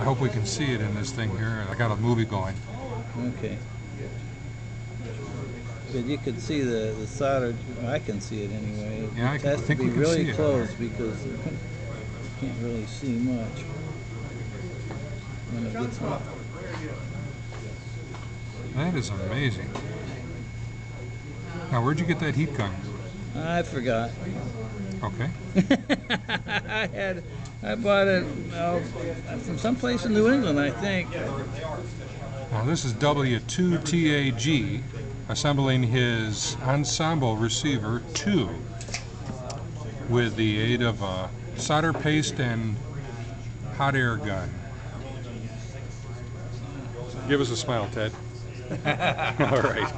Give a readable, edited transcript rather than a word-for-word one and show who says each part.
Speaker 1: I hope we can see it in this thing here. I got a movie going.
Speaker 2: Okay. But you can see the solder. I can see it anyway.
Speaker 1: Yeah,
Speaker 2: it has
Speaker 1: I think
Speaker 2: to be
Speaker 1: we can
Speaker 2: really
Speaker 1: see
Speaker 2: close
Speaker 1: it.
Speaker 2: because you can't really see much when it gets hot.
Speaker 1: That is amazing. Now, where'd you get that heat gun?
Speaker 2: I forgot.
Speaker 1: Okay.
Speaker 2: I bought it from someplace in New England, I think.
Speaker 1: Now, this is W2TAG assembling his ensemble receiver 2 with the aid of a solder paste and hot air gun. Give us a smile, Ted. All right.